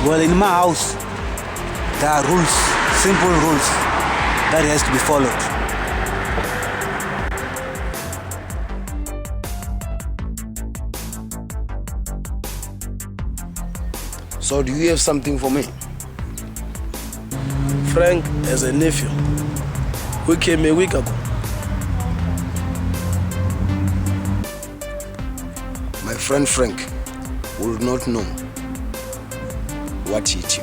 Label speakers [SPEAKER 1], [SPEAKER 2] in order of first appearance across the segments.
[SPEAKER 1] Well, in my house, there are rules, simple rules, that has to be followed.
[SPEAKER 2] So do you have something for me?
[SPEAKER 3] Frank has a nephew who came a week ago.
[SPEAKER 2] My friend Frank will not know what hit you.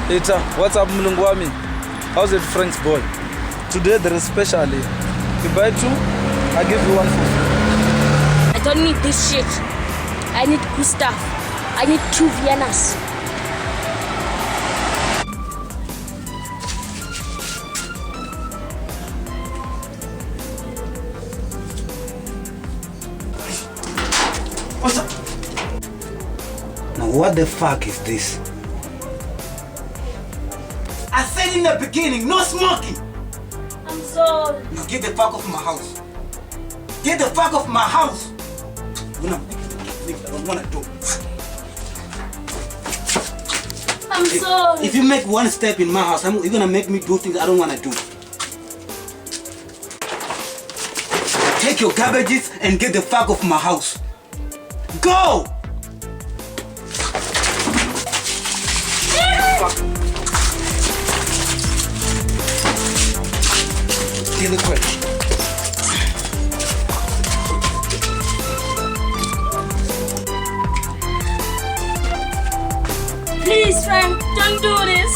[SPEAKER 4] Eta, what's up, Mulungwami? How's it, Frank's boy? Today there is special here. You buy two, I give you one for free.
[SPEAKER 5] I don't need this shit. I need good stuff. I need 2 Viennas.
[SPEAKER 1] What's up? Now what the fuck is this? I said in the beginning, no smoking!
[SPEAKER 5] I'm sorry.
[SPEAKER 1] Now get the fuck off my house. Get the fuck off my house! I don't wanna do.
[SPEAKER 5] I'm sorry.
[SPEAKER 1] If you make one step in my house, you're gonna make me do things I don't wanna do. Take your garbages and get the fuck off my house. Go! Fuck. Kill it quick.
[SPEAKER 5] Please, Frank, don't do this.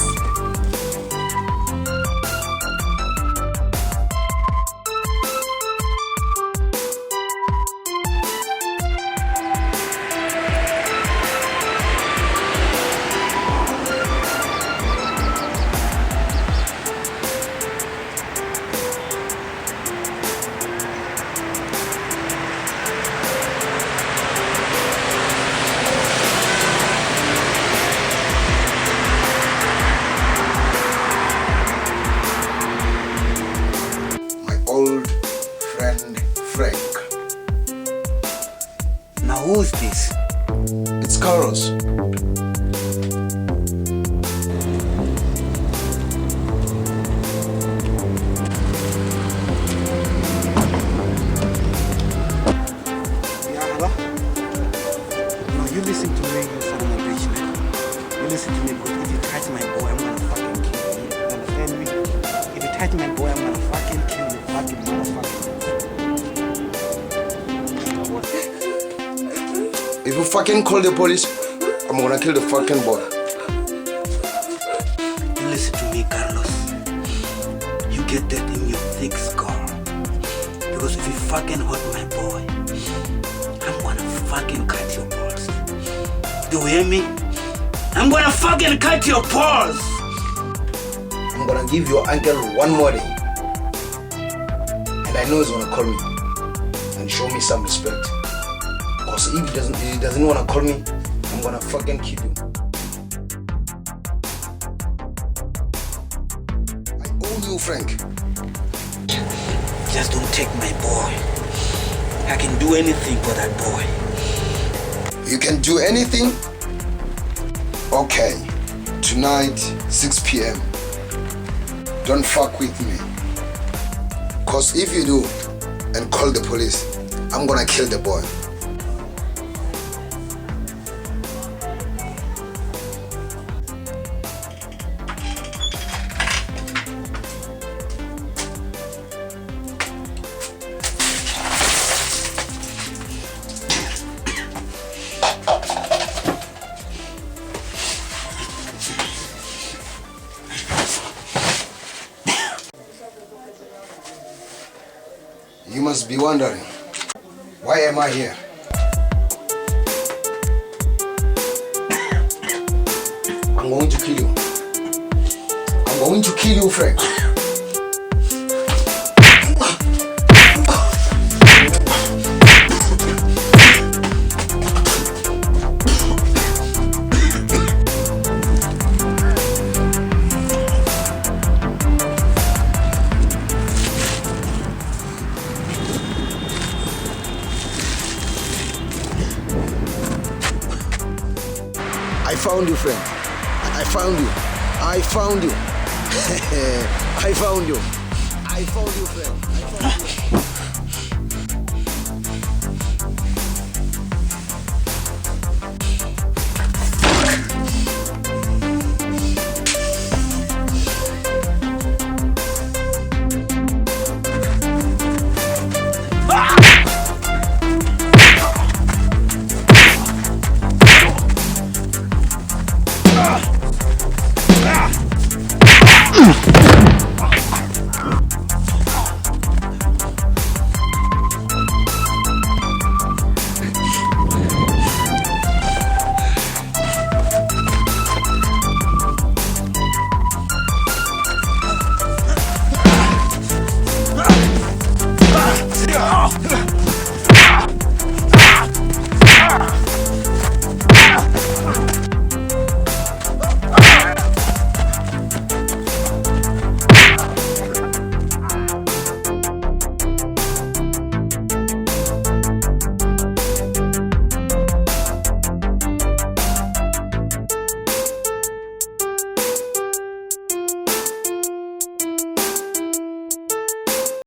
[SPEAKER 2] Old friend Frank.
[SPEAKER 1] Now who's this?
[SPEAKER 2] It's Corlos.
[SPEAKER 1] Yeah, hello? No, you listen to me, you son of a bitch, man. You listen to me, because if you touch my boy, I'm gonna fucking kill you. You understand me? If you touch my boy, I'm gonna fucking kill you, fucking motherfucker.
[SPEAKER 2] If you fucking call the police, I'm gonna kill the fucking boy.
[SPEAKER 1] You listen to me, Carlos. You get that in your thick skull. Because if you fucking hurt my boy, I'm gonna fucking cut your balls. Do you hear me? I'm gonna fucking cut your balls!
[SPEAKER 2] I'm gonna give your uncle one more day. And I know he's gonna call me and show me some respect. Because if he doesn't wanna call me, I'm gonna fucking kill you. I owe you, Frank.
[SPEAKER 1] Just don't take my boy. I can do anything for that boy.
[SPEAKER 2] You can do anything? Okay. Tonight, 6 p.m. Don't fuck with me. Cause if you do and call the police, I'm gonna kill the boy. You must be wondering, why am I here? I'm going to kill you. I'm going to kill you, Frank. found you, friend. I found you. I found you. I found you. I found you, friend. I found you.